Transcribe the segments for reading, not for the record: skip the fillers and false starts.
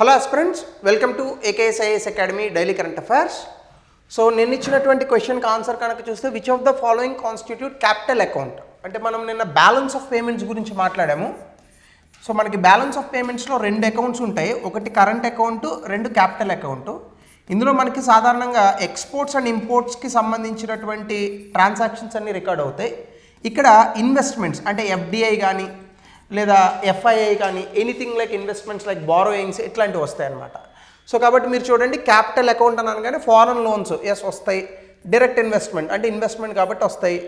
Hello aspirants, welcome to AKSIS Academy Daily Current Affairs. So నేను ఇచ్చినటువంటి question కి answer కనుక చూస్తే which of the following constitute capital account అంటే మనం నిన్న బ్యాలెన్స్ ఆఫ్ పేమెంట్స్ గురించి మాట్లాడాము. సో మనకి బ్యాలెన్స్ ఆఫ్ పేమెంట్స్ లో రెండు అకౌంట్స్ ఉంటాయి, ఒకటి కరెంట్ అకౌంట్, రెండు క్యాపిటల్ అకౌంట్. ఇందులో మనకి సాధారణంగా ఎక్స్పోర్ట్స్ అండ్ ఇంపోర్ట్స్ కి సంబంధించినటువంటి ట్రాన్సాక్షన్స్ అన్ని రికార్డ్ అవుతాయి. ఇక్కడ ఇన్వెస్ట్మెంట్స్ అంటే ఎఫ్డిఐ కానీ లేదా ఎఫ్ఐఐ కానీ anything like investments like borrowings ఇట్లాంటివి వస్తాయి అన్నమాట. సో కాబట్టి మీరు చూడండి, క్యాపిటల్ అకౌంట్ అని అనగానే ఫారెన్ లోన్స్ ఎస్ వస్తాయి, డైరెక్ట్ ఇన్వెస్ట్మెంట్ అంటే ఇన్వెస్ట్మెంట్ కాబట్టి వస్తాయి,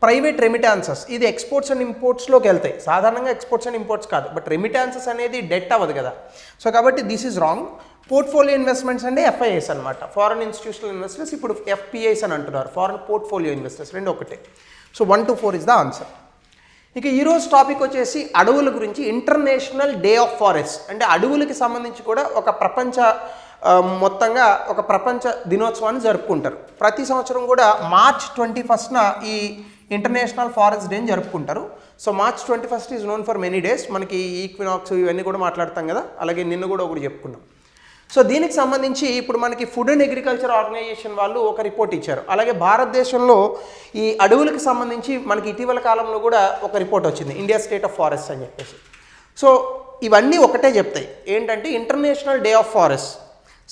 ప్రైవేట్ రెమిటాన్సెస్ ఇది ఎక్స్పోర్ట్స్ అండ్ ఇంపోర్ట్స్లోకి వెళ్తాయి. సాధారణంగా ఎక్స్పోర్ట్స్ అండ్ ఇంపోర్ట్స్ కాదు, బట్ రెమిటాన్సెస్ అనేది డెట్ అవ్వదు కదా. సో కాబట్టి this is wrong. Portfolio investments అంటే ఎఫ్ఐఐస్ అనమాట, ఫారెన్ ఇన్స్టిట్యూషనల్ ఇన్వెస్టర్స్. ఇప్పుడు ఎఫ్పిఐస్ అని అంటున్నారు, ఫారెన్ పోర్ట్ఫోలియో ఇన్వెస్టర్స్, రెండు ఒకటే. So 1 to 4 is the answer. ఇక ఈరోజు టాపిక్ వచ్చేసి అడవుల గురించి. ఇంటర్నేషనల్ డే ఆఫ్ ఫారెస్ట్ అంటే అడవులకి సంబంధించి కూడా ఒక మొత్తంగా ఒక ప్రపంచ దినోత్సవాన్ని జరుపుకుంటారు. ప్రతి సంవత్సరం కూడా March 21న ఈ ఇంటర్నేషనల్ ఫారెస్ట్ డేని జరుపుకుంటారు. So March 21 is known for many days. మనకి ఈక్వినాక్స్ ఇవన్నీ కూడా మాట్లాడతాం కదా, అలాగే నిన్న కూడా ఒకటి చెప్పుకున్నాం. సో దీనికి సంబంధించి ఇప్పుడు మనకి ఫుడ్ అండ్ అగ్రికల్చర్ ఆర్గనైజేషన్ వాళ్ళు ఒక రిపోర్ట్ ఇచ్చారు. అలాగే భారతదేశంలో ఈ అడవులకు సంబంధించి మనకి ఇటీవల కాలంలో కూడా ఒక రిపోర్ట్ వచ్చింది, ఇండియా స్టేట్ ఆఫ్ ఫారెస్ట్ అని చెప్పేసి. సో ఇవన్నీ ఒకటే చెప్తాయి, ఏంటంటే ఇంటర్నేషనల్ డే ఆఫ్ ఫారెస్ట్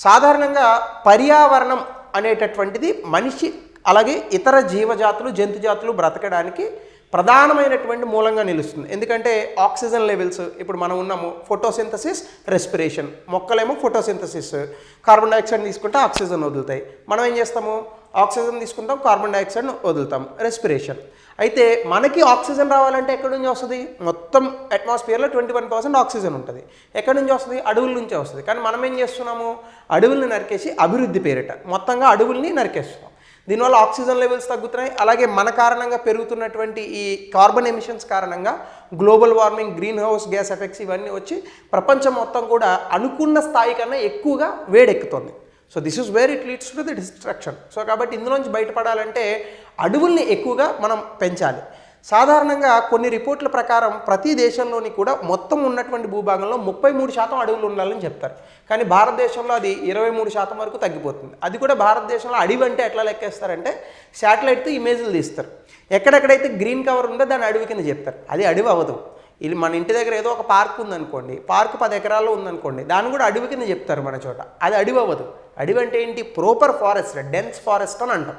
సాధారణంగా పర్యావరణం అనేటటువంటిది మనిషి అలాగే ఇతర జీవజాతులు జంతుజాతులు బ్రతకడానికి ప్రధానమైనటువంటి మూలంగా నిలుస్తుంది. ఎందుకంటే ఆక్సిజన్ లెవెల్స్, ఇప్పుడు మనం ఉన్నాము ఫోటోసింథసిస్ రెస్పిరేషన్, మొక్కలేమో ఫోటోసింథసిస్ కార్బన్ డైఆక్సైడ్ తీసుకుంటే ఆక్సిజన్ వదులుతాయి, మనం ఏం చేస్తాము ఆక్సిజన్ తీసుకుంటాం కార్బన్ డైఆక్సైడ్ను వదులుతాం, రెస్పిరేషన్. అయితే మనకి ఆక్సిజన్ రావాలంటే ఎక్కడి నుంచి వస్తుంది? మొత్తం అట్మాస్ఫియర్లో 21% ఆక్సిజన్ ఉంటుంది. ఎక్కడి నుంచి వస్తుంది? అడవుల నుంచే వస్తుంది. కానీ మనం ఏం చేస్తున్నాము, అడవుల్ని నరికేసి అభివృద్ధి పేరిట మొత్తంగా అడవుల్ని నరికేస్తున్నాం. దీనివల్ల ఆక్సిజన్ లెవెల్స్ తగ్గుతున్నాయి. అలాగే మన కారణంగా పెరుగుతున్నటువంటి ఈ కార్బన్ ఎమిషన్స్ కారణంగా global warming, greenhouse gas effects ఇవన్నీ వచ్చి ప్రపంచం మొత్తం కూడా అనుకున్న స్థాయి కన్నా ఎక్కువగా వేడెక్కుతుంది. So this is where it leads to the destruction. So కాబట్టి ఇందులోంచి బయటపడాలంటే అడవుల్ని ఎక్కువగా మనం పెంచాలి. సాధారణంగా కొన్ని రిపోర్ట్ల ప్రకారం ప్రతి దేశంలోని కూడా మొత్తం ఉన్నటువంటి భూభాగంలో 33% అడవులు ఉండాలని చెప్తారు. కానీ భారతదేశంలో అది 23% వరకు తగ్గిపోతుంది. అది కూడా భారతదేశంలో అడవి అంటే ఎట్లా లెక్కేస్తారంటే శాటిలైట్తో ఇమేజ్లు తీస్తారు. ఎక్కడెక్కడైతే గ్రీన్ కవర్ ఉందో దాన్ని అడవి కింద చెప్తారు. అది అడవి అవ్వదు. ఇది మన ఇంటి దగ్గర ఏదో ఒక పార్క్ ఉందనుకోండి, పార్క్ 10 ఎకరాల్లో ఉందనుకోండి, దాన్ని కూడా అడవి కింద చెప్తారు మన చోట. అది అడవి అవ్వదు. అడవి అంటే ఏంటి? ప్రాపర్ ఫారెస్ట్, డెన్స్ ఫారెస్ట్ అని అంటాం.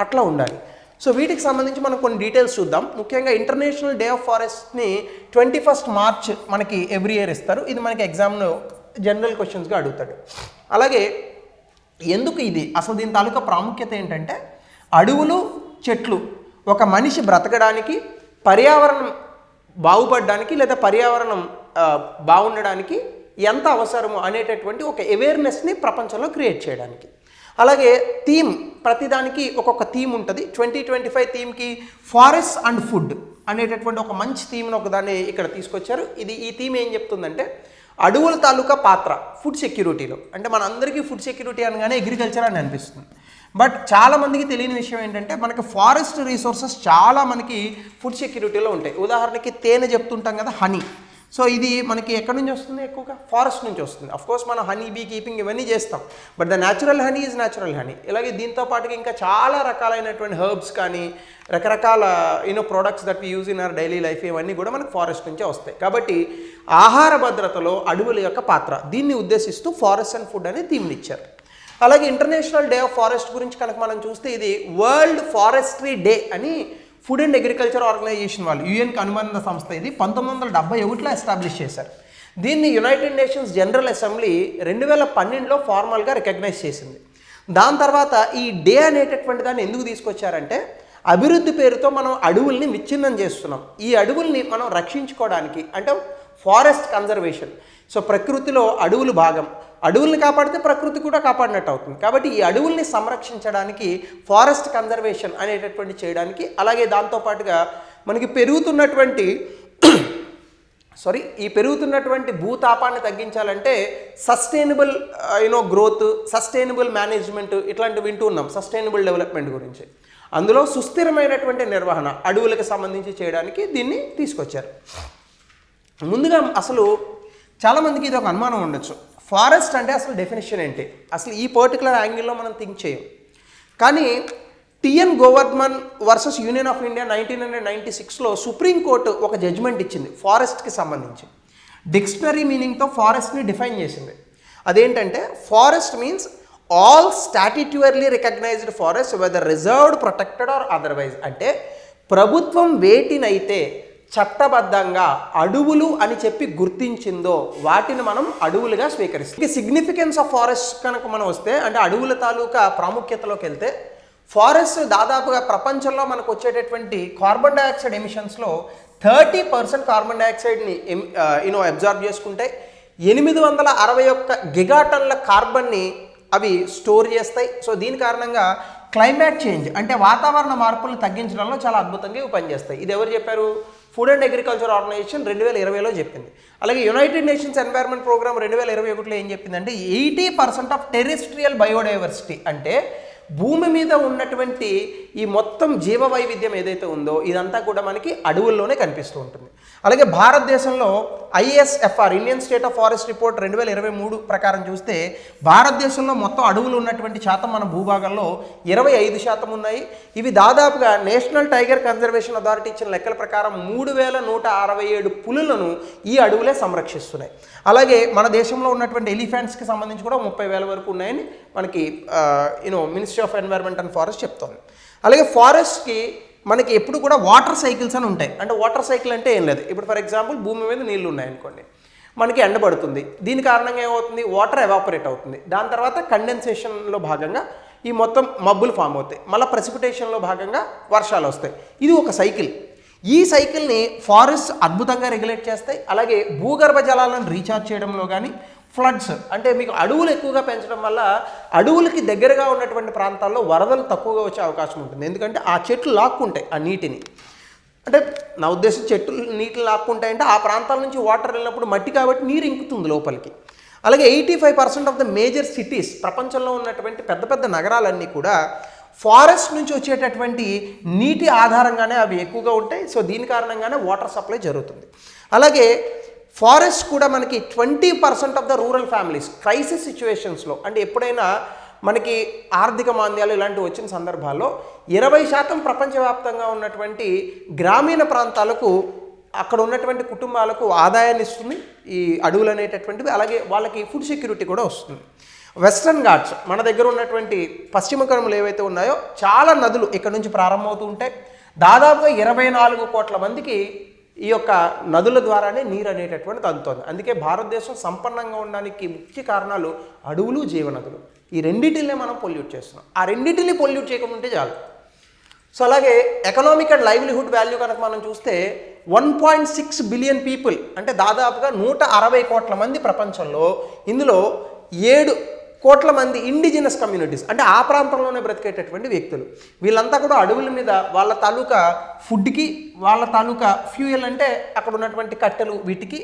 అట్లా ఉండాలి. సో వీటికి సంబంధించి మనం కొన్ని డీటెయిల్స్ చూద్దాం. ముఖ్యంగా ఇంటర్నేషనల్ డే ఆఫ్ ఫారెస్ట్ని 21 March మనకి ఎవ్రీ ఇయర్ ఇస్తారు. ఇది మనకి ఎగ్జామ్లో జనరల్ క్వశ్చన్స్గా అడుగుతాడు. అలాగే ఎందుకు ఇది, అసలు దీని తాలూకా ప్రాముఖ్యత ఏంటంటే, అడవులు చెట్లు ఒక మనిషి బ్రతకడానికి, పర్యావరణం బాగుపడడానికి లేదా పర్యావరణం బాగుండడానికి ఎంత అవసరమో అనేటటువంటి ఒక అవేర్నెస్ని ప్రపంచంలో క్రియేట్ చేయడానికి. అలాగే థీమ్, ప్రతిదానికి ఒక్కొక్క థీమ్ ఉంటుంది. 2025 థీమ్కి ఫారెస్ట్ అండ్ ఫుడ్ అనేటటువంటి ఒక మంచి థీమ్ని ఒకదాన్ని ఇక్కడ తీసుకొచ్చారు. ఈ థీమ్ ఏం చెప్తుందంటే, అడవుల తాలూకా పాత్ర ఫుడ్ సెక్యూరిటీలో. అంటే మన అందరికీ ఫుడ్ సెక్యూరిటీ అనగానే అగ్రికల్చర్ అని అనిపిస్తుంది. బట్ చాలామందికి తెలియని విషయం ఏంటంటే, మనకి ఫారెస్ట్ రిసోర్సెస్ చాలా మనకి ఫుడ్ సెక్యూరిటీలో ఉంటాయి. ఉదాహరణకి తేనె చెప్తుంటాం కదా, హనీ. సో ఇది మనకి ఎక్కడి నుంచి వస్తుంది? ఎక్కువగా ఫారెస్ట్ నుంచి వస్తుంది. అఫ్కోర్స్ మనం హనీ బీ కీపింగ్ ఇవన్నీ చేస్తాం, but the natural honey is natural honey. ఇలాగే దీంతో పాటుగా ఇంకా చాలా రకాలైనటువంటి హెర్బ్స్ కానీ రకరకాల products that we use in our daily life ఇవన్నీ కూడా మనకు ఫారెస్ట్ నుంచే వస్తాయి. కాబట్టి ఆహార భద్రతలో అడవుల యొక్క పాత్ర, దీన్ని ఉద్దేశిస్తూ ఫారెస్ట్ అండ్ ఫుడ్ అనే థీమ్ని ఇచ్చారు. అలాగే ఇంటర్నేషనల్ డే ఆఫ్ ఫారెస్ట్ గురించి కనుక మనం చూస్తే, ఇది వరల్డ్ ఫారెస్ట్రీ డే అని ఫుడ్ అండ్ అగ్రికల్చర్ ఆర్గనైజేషన్ వాళ్ళు, యుఎన్కి అనుబంధ సంస్థ, ఇది 1971లో ఎస్టాబ్లిష్ చేశారు. దీన్ని యునైటెడ్ నేషన్స్ జనరల్ అసెంబ్లీ 2012లో ఫార్మల్గా రికగ్నైజ్ చేసింది. దాని తర్వాత ఈ డే అనేటటువంటి దాన్ని ఎందుకు తీసుకొచ్చారంటే, అభివృద్ధి పేరుతో మనం అడవుల్ని విచ్ఛిన్నం చేస్తున్నాం. ఈ అడవుల్ని మనం రక్షించుకోవడానికి, అంటే ఫారెస్ట్ కన్జర్వేషన్. సో ప్రకృతిలో అడవులు భాగం, అడవుల్ని కాపాడితే ప్రకృతి కూడా కాపాడినట్టు అవుతుంది. కాబట్టి ఈ అడవుల్ని సంరక్షించడానికి, ఫారెస్ట్ కన్జర్వేషన్ అనేటటువంటి చేయడానికి, అలాగే దాంతోపాటుగా మనకి పెరుగుతున్నటువంటి భూతాపాన్ని తగ్గించాలంటే సస్టైనబుల్ గ్రోత్, సస్టైనబుల్ మేనేజ్మెంట్ ఇట్లాంటివి వింటూ ఉన్నాం సస్టైనబుల్ డెవలప్మెంట్ గురించి. అందులో సుస్థిరమైనటువంటి నిర్వహణ అడవులకు సంబంధించి చేయడానికి దీన్ని తీసుకొచ్చారు. ముందుగా అసలు చాలామందికి ఇది ఒక అనుమానం ఉండొచ్చు, ఫారెస్ట్ అంటే అసలు డెఫినేషన్ ఏంటి, అసలు ఈ పర్టికులర్ యాంగిల్లో మనం థింక్ చేయం. కానీ TN Govardhan versus union of India 1996లో సుప్రీంకోర్టు ఒక జడ్జిమెంట్ ఇచ్చింది ఫారెస్ట్కి సంబంధించి. డిక్షనరీ మీనింగ్తో ఫారెస్ట్ని డిఫైన్ చేసింది. అదేంటంటే forest means all statutorily recognized forest whether reserved, protected or otherwise. అంటే ప్రభుత్వం వేటినైతే చట్టబద్ధంగా అడవులు అని చెప్పి గుర్తించిందో వాటిని మనం అడవులుగా స్వీకరిస్తాం. సిగ్నిఫికెన్స్ ఆఫ్ ఫారెస్ట్ కనుక మనం వస్తే, అంటే అడవుల తాలూకా ప్రాముఖ్యతలోకి వెళ్తే, ఫారెస్ట్ దాదాపుగా ప్రపంచంలో మనకు వచ్చేటటువంటి కార్బన్ డైఆక్సైడ్ ఎమిషన్స్లో 30% కార్బన్ డైఆక్సైడ్ని అబ్జార్బ్ చేసుకుంటే 861 గిగాటన్ల కార్బన్ని అవి స్టోర్ చేస్తాయి. సో దీని కారణంగా క్లైమేట్ చేంజ్ అంటే వాతావరణ మార్పులను తగ్గించడంలో చాలా అద్భుతంగా ఇవి పనిచేస్తాయి. ఇది ఎవరు చెప్పారు? ఫుడ్ అండ్ అగ్రికల్చర్ ఆర్గనైజేషన్ 2020లో చెప్పింది. అలాగే యునైటెడ్ నేషన్స్ ఎన్వైర్న్మెంట్ ప్రోగ్రామ్ 2021లో ఏం చెప్పిందంటే 80% ఆఫ్ టెరెస్ట్రియల్ బయోడైవర్సిటీ, అంటే భూమి మీద ఉన్నటువంటి ఈ మొత్తం జీవ వైవిధ్యం ఏదైతే ఉందో ఇదంతా కూడా మనకి అడవుల్లోనే కనిపిస్తూ ఉంటుంది. అలాగే భారతదేశంలో ISFR Indian state of forest report 2023 ప్రకారం చూస్తే భారతదేశంలో మొత్తం అడవులు ఉన్నటువంటి శాతం మన భూభాగంలో 25% ఉన్నాయి. ఇవి దాదాపుగా నేషనల్ టైగర్ కన్జర్వేషన్ అథారిటీ ఇచ్చిన లెక్కల ప్రకారం 3167 పులులను ఈ అడవులే సంరక్షిస్తున్నాయి. అలాగే మన దేశంలో ఉన్నటువంటి ఎలిఫెంట్స్కి సంబంధించి కూడా 30,000 వరకు ఉన్నాయని మనకి ministry of environment and forest చెప్తోంది. అలాగే ఫారెస్ట్కి మనకి ఎప్పుడు కూడా వాటర్ సైకిల్స్ అని ఉంటాయి. అంటే వాటర్ సైకిల్ అంటే ఏం లేదు, ఇప్పుడు ఫర్ ఎగ్జాంపుల్ భూమి మీద నీళ్ళు ఉన్నాయనుకోండి, మనకి ఎండబడుతుంది, దీని కారణంగా ఏమవుతుంది, వాటర్ ఎవాపరేట్ అవుతుంది, దాని తర్వాత కండెన్సేషన్లో భాగంగా ఈ మొత్తం మబ్బులు ఫామ్ అవుతాయి, మళ్ళీ ప్రెసిపిటేషన్లో భాగంగా వర్షాలు వస్తాయి. ఇది ఒక సైకిల్. ఈ సైకిల్ని ఫారెస్ట్ అద్భుతంగా రెగ్యులేట్ చేస్తాయి. అలాగే భూగర్భ జలాలను రీఛార్జ్ చేయడంలో కానీ, ఫ్లడ్స్ అంటే మీకు అడవులు ఎక్కువగా పెంచడం వల్ల అడవులకి దగ్గరగా ఉన్నటువంటి ప్రాంతాల్లో వరదలు తక్కువగా వచ్చే అవకాశం ఉంటుంది. ఎందుకంటే ఆ చెట్లు లాక్కుంటాయి ఆ నీటిని. అంటే నా ఉద్దేశం చెట్లు నీటిని లాక్కుంటాయంటే ఆ ప్రాంతాల నుంచి వాటర్ వెళ్ళినప్పుడు మట్టి కాబట్టి నీరు ఇంకుతుంది లోపలికి. అలాగే 85% ఆఫ్ ద మేజర్ సిటీస్, ప్రపంచంలో ఉన్నటువంటి పెద్ద పెద్ద నగరాలన్నీ కూడా ఫారెస్ట్ నుంచి వచ్చేటటువంటి నీటి ఆధారంగానే అవి ఎక్కువగా ఉంటాయి. సో దీని కారణంగానే వాటర్ సప్లై జరుగుతుంది. అలాగే ఫారెస్ట్ కూడా మనకి 20% of the rural families crisis సిచ్యువేషన్స్లో, అంటే ఎప్పుడైనా మనకి ఆర్థిక మాంద్యాలు ఇలాంటివి వచ్చిన సందర్భాల్లో 20% ప్రపంచవ్యాప్తంగా ఉన్నటువంటి గ్రామీణ ప్రాంతాలకు అక్కడ ఉన్నటువంటి కుటుంబాలకు ఆదాయాన్ని ఇస్తుంది ఈ అడవులు అనేటటువంటివి. అలాగే వాళ్ళకి ఫుడ్ సెక్యూరిటీ కూడా వస్తుంది. వెస్ట్రన్ ఘాట్స్ మన దగ్గర ఉన్నటువంటి పశ్చిమ కనుమలు ఏవైతే ఉన్నాయో చాలా నదులు ఇక్కడ నుంచి ప్రారంభమవుతూ ఉంటాయి. దాదాపుగా 24 కోట్ల మందికి ఈ యొక్క నదుల ద్వారానే నీరు అనేటటువంటిది అందుతోంది. అందుకే భారతదేశం సంపన్నంగా ఉండడానికి ముఖ్య కారణాలు అడవులు, జీవనదులు. ఈ రెండింటినే మనం పొల్యూట్ చేస్తున్నాం. ఆ రెండింటిని పొల్యూట్ చేయకుండా చాలు. సో అలాగే ఎకనామిక్ అండ్ లైవ్లీహుడ్ వాల్యూ కనుక మనం చూస్తే 1.6 బిలియన్ పీపుల్, అంటే దాదాపుగా 160 కోట్ల మంది ప్రపంచంలో, ఇందులో 7 కోట్ల మంది ఇండిజినస్ కమ్యూనిటీస్, అంటే ఆ ప్రాంతంలోనే బ్రతికేటటువంటి వ్యక్తులు. వీళ్ళంతా కూడా అడవుల మీద వాళ్ళ తాలూకా ఫుడ్కి, వాళ్ళ తాలూకా ఫ్యూయల్ అంటే అక్కడ ఉన్నటువంటి కట్టెలు వీటికి,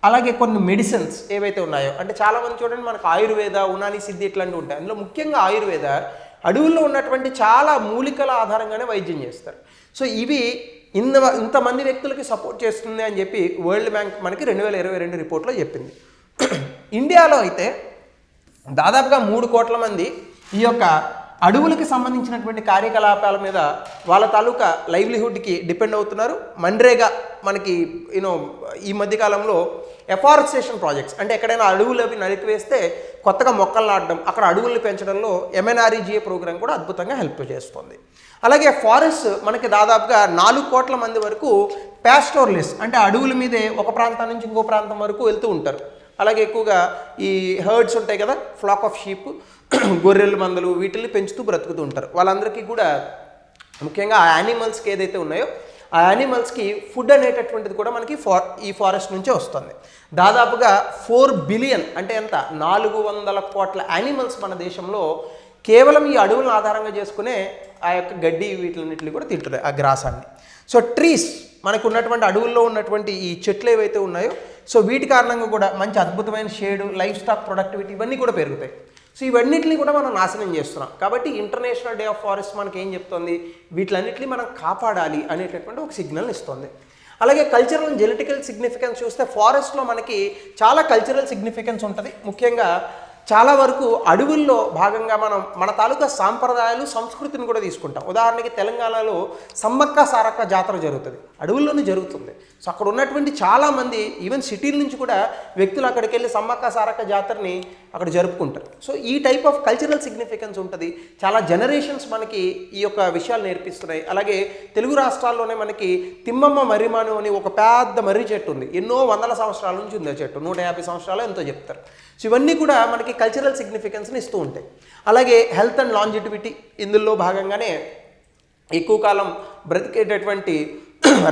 అలాగే కొన్ని మెడిసిన్స్ ఏవైతే ఉన్నాయో, అంటే చాలామంది చూడండి మనకు ఆయుర్వేద, ఉనాని సిద్ధి ఇట్లాంటివి ఉంటాయి. అందులో ముఖ్యంగా ఆయుర్వేద అడవుల్లో ఉన్నటువంటి చాలా మూలికల ఆధారంగానే వైద్యం చేస్తారు. సో ఇవి ఇంతమంది వ్యక్తులకి సపోర్ట్ చేస్తుంది అని చెప్పి వరల్డ్ బ్యాంక్ మనకి 2022 రిపోర్ట్లో చెప్పింది. ఇండియాలో అయితే దాదాపుగా 3 కోట్ల మంది ఈ యొక్క అడవులకి సంబంధించినటువంటి కార్యకలాపాల మీద వాళ్ళ తాలూకా లైవ్లీహుడ్కి డిపెండ్ అవుతున్నారు. మన్రేగా మనకి ఈ మధ్యకాలంలో ఎఫారెస్టేషన్ ప్రాజెక్ట్స్, అంటే ఎక్కడైనా అడవులు అవి నరికివేస్తే కొత్తగా మొక్కలు నాటడం, అక్కడ అడవుల్ని పెంచడంలో MNREGA ప్రోగ్రామ్ కూడా అద్భుతంగా హెల్ప్ చేస్తుంది. అలాగే ఫారెస్ట్ మనకి దాదాపుగా 4 కోట్ల మంది వరకు పాస్టోరలిస్ట్, అంటే అడవుల మీదే ఒక ప్రాంతం నుంచి ఇంకో ప్రాంతం వరకు వెళ్తూ ఉంటారు. అలాగే ఎక్కువగా ఈ హర్డ్స్ ఉంటాయి కదా, ఫ్లాక్ ఆఫ్ షీప్, గొర్రెల మందలు, వీటిని పెంచుతూ బ్రతుకుతూ ఉంటారు. వాళ్ళందరికీ కూడా ముఖ్యంగా ఆ యానిమల్స్కి ఏదైతే ఉన్నాయో ఆ యానిమల్స్కి ఫుడ్ అనేటటువంటిది కూడా మనకి ఈ ఫారెస్ట్ నుంచే వస్తుంది. దాదాపుగా 4 బిలియన్, అంటే ఎంత, 400 కోట్ల యానిమల్స్ మన దేశంలో కేవలం ఈ అడవులను ఆధారంగా చేసుకునే ఆ యొక్క గడ్డి వీటిలన్నింటినీ కూడా తింటున్నాయి, ఆ గ్రాసాన్ని. సో ట్రీస్ మనకు ఉన్నటువంటి అడవుల్లో ఉన్నటువంటి ఈ చెట్లు ఏవైతే ఉన్నాయో, సో వీటి కారణంగా కూడా మంచి అద్భుతమైన షేడు, లైఫ్ స్టాక్ ప్రొడక్టివిటీ ఇవన్నీ కూడా పెరుగుతాయి. సో ఇవన్నిటిని కూడా మనం నాశనం చేస్తున్నాం. కాబట్టి ఇంటర్నేషనల్ డే ఆఫ్ ఫారెస్ట్ మనకి ఏం చెప్తుంది, వీటిలన్నింటినీ మనం కాపాడాలి అనేటటువంటి ఒక సిగ్నల్ ఇస్తుంది. అలాగే కల్చరల్ అండ్ జెనెటికల్ సిగ్నిఫికెన్స్ చూస్తే ఫారెస్ట్లో మనకి చాలా కల్చరల్ సిగ్నిఫికెన్స్ ఉంటుంది. ముఖ్యంగా చాలా వరకు అడవుల్లో భాగంగా మనం మన తాలూకా సాంప్రదాయాలు సంస్కృతిని కూడా తీసుకుంటాం. ఉదాహరణకి తెలంగాణలో సమ్మక్క సారక్క జాతర జరుగుతుంది, అడవుల్లోనే జరుగుతుంది. సో అక్కడ ఉన్నటువంటి చాలామంది ఈవెన్ సిటీల నుంచి కూడా వ్యక్తులు అక్కడికి వెళ్ళి సమ్మక్క సారక్క జాతరని అక్కడ జరుపుకుంటారు. సో ఈ టైప్ ఆఫ్ కల్చరల్ సిగ్నిఫికెన్స్ ఉంటుంది. చాలా జనరేషన్స్ మనకి ఈ యొక్క విషయాలు నేర్పిస్తున్నాయి. అలాగే తెలుగు రాష్ట్రాల్లోనే మనకి తిమ్మమ్మ మర్రిమాను అని ఒక పెద్ద మర్రి చెట్టు ఉంది, ఎన్నో వందల సంవత్సరాల నుంచి ఉంది ఆ చెట్టు, 150 సంవత్సరాలు ఎంతో చెప్తారు. సో ఇవన్నీ కూడా మనకి కల్చరల్ సిగ్నిఫికెన్స్ని ఇస్తూ ఉంటాయి. అలాగే హెల్త్ అండ్ లాంజిటివిటీ, ఇందులో భాగంగానే ఎక్కువ కాలం బ్రతికేటటువంటి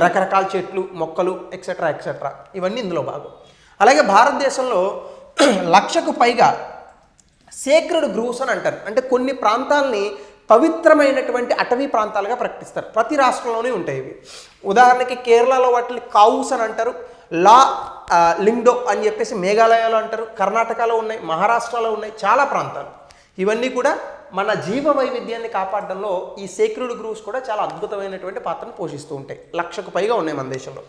రకరకాల చెట్లు, మొక్కలు ఎక్సెట్రా ఎక్సెట్రా ఇవన్నీ ఇందులో భాగం. అలాగే భారతదేశంలో 1,00,000కు పైగా సేక్రెడ్ గ్రూవ్స్ అని అంటారు. అంటే కొన్ని ప్రాంతాలని పవిత్రమైనటువంటి అటవీ ప్రాంతాలుగా ప్రకటిస్తారు. ప్రతి రాష్ట్రంలోనే ఉంటాయి ఇవి. ఉదాహరణకి కేరళలో వాటిని కావుస్ అని అంటారు, లా లింగ్డో అని చెప్పేసి మేఘాలయలో అంటారు, కర్ణాటకలో ఉన్నాయి, మహారాష్ట్రలో ఉన్నాయి, చాలా ప్రాంతాలు. ఇవన్నీ కూడా మన జీవ వైవిధ్యాన్ని కాపాడడంలో ఈ సేక్రెడ్ గ్రూవ్స్ కూడా చాలా అద్భుతమైనటువంటి పాత్రను పోషిస్తూ ఉంటాయి. 1,00,000కు పైగా ఉన్నాయి మన దేశంలో.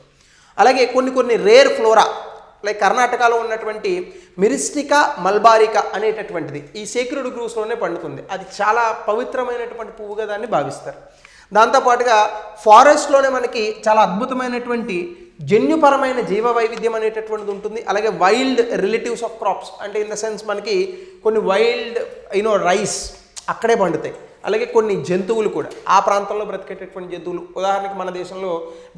అలాగే కొన్ని రేర్ ఫ్లోరా, లైక్ కర్ణాటకలో ఉన్నటువంటి మిరిస్టికా మల్బారికా అనేటటువంటిది ఈ సేక్రెడ్ గ్రూవ్స్లోనే పండుతుంది. అది చాలా పవిత్రమైనటువంటి పువ్వుగా దాన్ని భావిస్తారు. దాంతోపాటుగా ఫారెస్ట్లోనే మనకి చాలా అద్భుతమైనటువంటి జన్యుపరమైన జీవ వైవిధ్యం అనేటటువంటిది ఉంటుంది. అలాగే వైల్డ్ రిలేటివ్స్ ఆఫ్ క్రాప్స్, అంటే ఇన్ ద సెన్స్ మనకి కొన్ని వైల్డ్ రైస్ అక్కడే పండుతాయి. అలాగే కొన్ని జంతువులు కూడా ఆ ప్రాంతంలో బ్రతికేటటువంటి జంతువులు, ఉదాహరణకి మన దేశంలో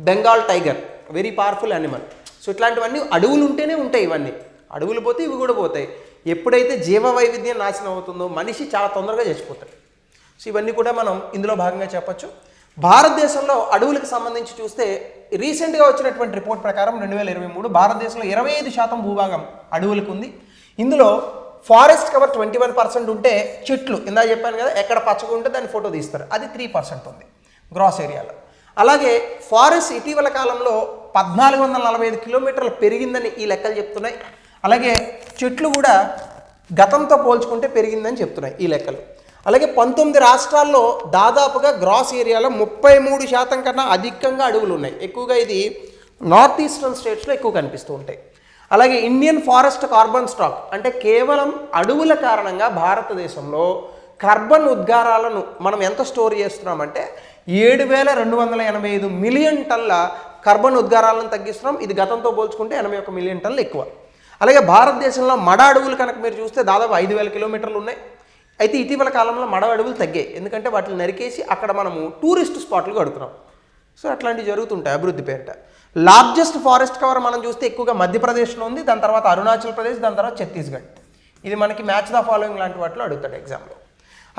Bengal tiger very powerful animal. So ఇట్లాంటివన్నీ అడవులు ఉంటేనే ఉంటాయి. ఇవన్నీ అడవులు పోతే ఇవి కూడా పోతాయి. ఎప్పుడైతే జీవ వైవిధ్యం నాశనం అవుతుందో మనిషి చాలా తొందరగా చచ్చిపోతాడు. సో ఇవన్నీ కూడా మనం ఇందులో భాగంగా చెప్పచ్చు. భారతదేశంలో అడవులకు సంబంధించి చూస్తే రీసెంట్గా వచ్చినటువంటి రిపోర్ట్ ప్రకారం 2023 భారతదేశంలో 25% భూభాగం అడవులకు ఉంది. ఇందులో ఫారెస్ట్ కవర్ 21% ఉంటే చెట్లు ఇందా చెప్పాను కదా, ఎక్కడ పచ్చగా ఉంటే దాన్ని ఫోటో తీస్తారు, అది 3% ఉంది గ్రాస్ ఏరియాలో. అలాగే ఫారెస్ట్ ఇటీవల కాలంలో 1445 కిలోమీటర్లు పెరిగిందని ఈ లెక్కలు చెప్తున్నాయి. అలాగే చెట్లు కూడా గతంతో పోల్చుకుంటే పెరిగిందని చెప్తున్నాయి ఈ లెక్కలు. అలాగే 19 రాష్ట్రాల్లో దాదాపుగా గ్రాస్ ఏరియాలో 33% కన్నా అధికంగా అడవులు ఉన్నాయి. ఎక్కువగా ఇది నార్త్ ఈస్టర్న్ స్టేట్స్లో ఎక్కువ కనిపిస్తూ ఉంటాయి. అలాగే ఇండియన్ ఫారెస్ట్ కార్బన్ స్టాక్, అంటే కేవలం అడవుల కారణంగా భారతదేశంలో కార్బన్ ఉద్గారాలను మనం ఎంత స్టోర్ చేస్తున్నామంటే 7,285 మిలియన్ టన్నుల కార్బన్ ఉద్గారాలను తగ్గిస్తున్నాం. ఇది గతంతో పోల్చుకుంటే 81 మిలియన్ టన్నులు ఎక్కువ. అలాగే భారతదేశంలో మడ అడవులు కనుక మీరు చూస్తే దాదాపు 5,000 కిలోమీటర్లు ఉన్నాయి. అయితే ఇటీవల కాలంలో మడ అడవులు తగ్గాయి, ఎందుకంటే వాటిని నరికేసి అక్కడ మనము టూరిస్ట్ స్పాట్లు కడుతున్నాం. సో అట్లాంటివి జరుగుతుంటాయి అభివృద్ధి పేరిట. లార్జెస్ట్ ఫారెస్ట్ కవర్ మనం చూస్తే ఎక్కువగా మధ్యప్రదేశ్లో ఉంది, దాని తర్వాత అరుణాచల్ ప్రదేశ్, దాని తర్వాత ఛత్తీస్గఢ్. ఇది మనకి మ్యాచ్ ద ఫాలోయింగ్ లాంటి వాటిలో అడుగుతాడు ఎగ్జామ్లో.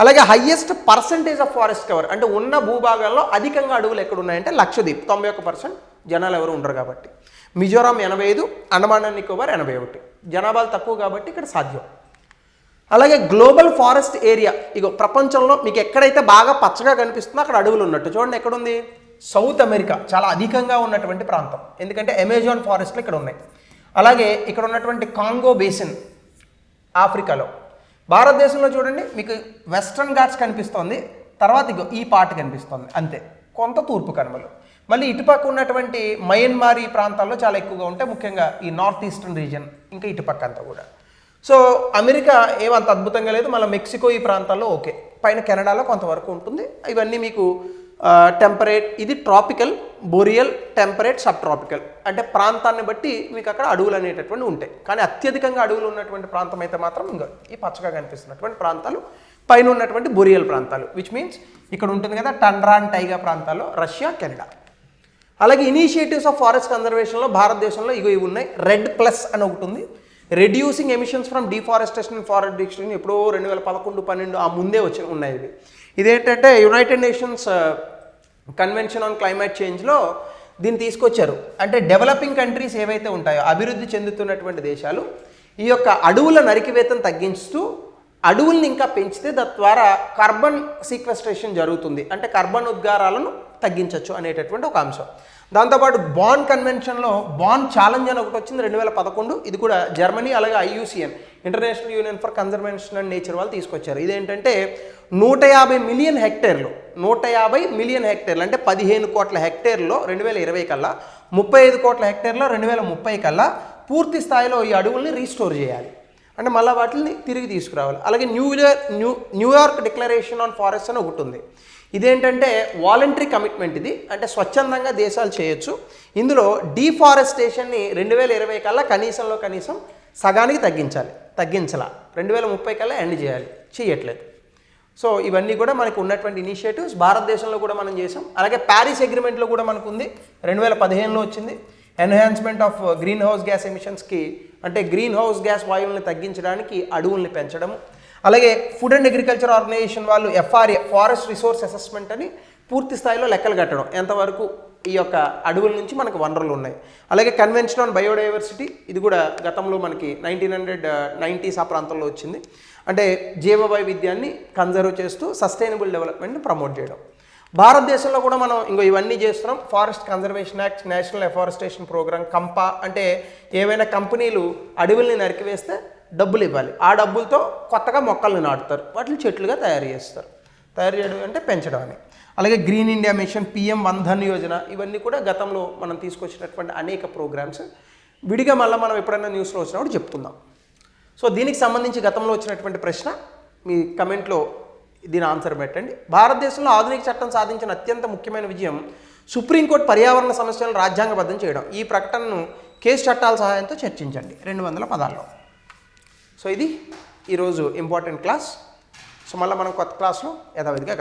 అలాగే highest percentage of forest cover, అంటే ఉన్న భూభాగాల్లో అధికంగా అడవులు ఎక్కడ ఉన్నాయంటే లక్షద్వీప్ 91%, జనాలు ఎవరు ఉండరు కాబట్టి. మిజోరాం 85, అండమాన్ అండ్ నికోబార్ 81. జనాభాలు తక్కువ కాబట్టి ఇక్కడ సాధ్యం. అలాగే గ్లోబల్ ఫారెస్ట్ ఏరియా, ఇగో ప్రపంచంలో మీకు ఎక్కడైతే బాగా పచ్చగా కనిపిస్తుందో అక్కడ అడవులు ఉన్నట్టు. చూడండి ఎక్కడుంది, సౌత్ అమెరికా చాలా అధికంగా ఉన్నటువంటి ప్రాంతం, ఎందుకంటే అమెజాన్ ఫారెస్ట్లు ఇక్కడ ఉన్నాయి. అలాగే ఇక్కడ ఉన్నటువంటి కాంగో బేసిన్ ఆఫ్రికాలో. భారతదేశంలో చూడండి మీకు వెస్ట్రన్ ఘాట్స్ కనిపిస్తోంది, తర్వాత ఇగో ఈ పార్ట్ కనిపిస్తుంది అంతే, కొంత తూర్పు కనుమలు. మళ్ళీ ఇటుపక్క ఉన్నటువంటి మయన్మార్ ఈ ప్రాంతాల్లో చాలా ఎక్కువగా ఉంటాయి, ముఖ్యంగా ఈ నార్త్ ఈస్టర్న్ రీజియన్, ఇంకా ఇటుపక్క అంతా కూడా. సో అమెరికా ఏమంత అద్భుతంగా లేదు, మళ్ళీ మెక్సికో ఈ ప్రాంతాల్లో ఓకే, పైన కెనడాలో కొంతవరకు ఉంటుంది. ఇవన్నీ మీకు టెంపరేట్, ఇది tropical, boreal, temperate, sub tropical, అంటే ప్రాంతాన్ని బట్టి మీకు అక్కడ అడవులు అనేటటువంటి ఉంటాయి. కానీ అత్యధికంగా అడవులు ఉన్నటువంటి ప్రాంతం అయితే మాత్రం ఇంకా ఈ పచ్చగా కనిపిస్తున్నటువంటి ప్రాంతాలు, పైన ఉన్నటువంటి బోరియల్ ప్రాంతాలు, విచ్ మీన్స్ ఇక్కడ ఉంటుంది కదా టండ్రా అండ్ టైగా ప్రాంతాల్లో రష్యా, కెనడా. అలాగే ఇనిషియేటివ్స్ ఆఫ్ ఫారెస్ట్ కన్జర్వేషన్లో భారతదేశంలో ఇవి ఉన్నాయి. రెడ్ ప్లస్ అని ఒకటి ఉంది, reducing emissions from deforestation and forest destruction, ఎప్పుడో 2011-12 ఆ ముందే ఉన్నాయి ఇవి. ఇదేంటంటే United Nations convention on climate చేంజ్లో దీన్ని తీసుకొచ్చారు. అంటే డెవలపింగ్ కంట్రీస్ ఏవైతే ఉంటాయో, అభివృద్ధి చెందుతున్నటువంటి దేశాలు ఈ యొక్క అడవుల నరికివేతను తగ్గిస్తూ అడవుల్ని ఇంకా పెంచితే తద్వారా కార్బన్ సీక్వెస్ట్రేషన్ జరుగుతుంది, అంటే కార్బన్ ఉద్గారాలను తగ్గించవచ్చు అనేటటువంటి ఒక అంశం. దాంతోపాటు బాన్ కన్వెన్షన్లో బాన్ ఛాలెంజ్ అని ఒకటి వచ్చింది 2011, ఇది కూడా జర్మనీ అలాగే IUCN international union for conservation and nature వాళ్ళు తీసుకొచ్చారు. ఇదేంటంటే 150 మిలియన్ హెక్టేర్లు, 150 మిలియన్ హెక్టేర్లు అంటే 15 కోట్ల హెక్టేర్లో 2020 కల్లా 35 కోట్ల హెక్టేర్లో 2030 కల్లా పూర్తి స్థాయిలో ఈ అడవుల్ని రీస్టోర్ చేయాలి, అంటే మళ్ళీ వాటిని తిరిగి తీసుకురావాలి. అలాగే న్యూయార్క్ డిక్లరేషన్ ఆన్ ఫారెస్ట్ అని ఒకటి ఉంది. ఇదేంటంటే వాలంటరీ కమిట్మెంట్, ఇది అంటే స్వచ్ఛందంగా దేశాలు చేయొచ్చు. ఇందులో డీఫారెస్టేషన్ని 2020 కల్లా కనీసంలో కనీసం సగానికి తగ్గించాల 2030 కల్లా ఎండ్ చేయాలి, చేయట్లేదు. సో ఇవన్నీ కూడా మనకు ఉన్నటువంటి ఇనిషియేటివ్స్ భారతదేశంలో కూడా మనం చేసాం. అలాగే ప్యారిస్ అగ్రిమెంట్లో కూడా మనకు ఉంది, 2015లో వచ్చింది. Enhancement of greenhouse gas ఎమిషన్స్కి, అంటే గ్రీన్ హౌస్ గ్యాస్ వాయువుల్ని తగ్గించడానికి అడవుల్ని పెంచడము. అలాగే ఫుడ్ అండ్ అగ్రికల్చర్ ఆర్గనైజేషన్ వాళ్ళు FRA ఫారెస్ట్ రిసోర్స్ అసెస్మెంట్ అని పూర్తి స్థాయిలో లెక్కలు కట్టడం, ఎంతవరకు ఈ యొక్క అడవుల నుంచి మనకు వనరులు ఉన్నాయి. అలాగే కన్వెన్షన్ ఆన్ బయోడైవర్సిటీ, ఇది కూడా గతంలో మనకి 1990s ఆ ప్రాంతంలో వచ్చింది. అంటే జీవ వైవిధ్యాన్ని కన్జర్వ్ చేస్తూ సస్టైనబుల్ డెవలప్మెంట్ని ప్రమోట్ చేయడం. భారతదేశంలో కూడా మనం ఇంకో ఇవన్నీ చేస్తున్నాం. Forest conservation act, national afforestation programme, CAMPA, అంటే ఏవైనా కంపెనీలు అడవుల్ని నరికివేస్తే డబ్బులు ఇవ్వాలి, ఆ డబ్బులతో కొత్తగా మొక్కల్ని నాటుతారు, వాటిని చెట్లుగా తయారు చేయడం అంటే పెంచడం అని. అలాగే green India mission, PM one Dhan Yojana, ఇవన్నీ కూడా గతంలో మనం తీసుకొచ్చినటువంటి అనేక ప్రోగ్రామ్స్. విడిగా మళ్ళీ మనం ఎప్పుడైనా న్యూస్లో వచ్చినప్పుడు చెప్పుకుందాం. సో దీనికి సంబంధించి గతంలో వచ్చినటువంటి ప్రశ్న మీ కమెంట్లో దీని ఆన్సర్ పెట్టండి. భారతదేశంలో ఆధునిక చట్టం సాధించిన అత్యంత ముఖ్యమైన విజయం సుప్రీంకోర్టు పర్యావరణ సమస్యలను రాజ్యాంగబద్ధం చేయడం. ఈ ప్రకటనను కేసు చట్టాల సహాయంతో చర్చించండి 200 పదాల్లో. సో ఇది ఈరోజు ఇంపార్టెంట్ క్లాస్. సో మళ్ళీ మనం కొత్త క్లాస్లో యథావిధిగా కలుద్దాం.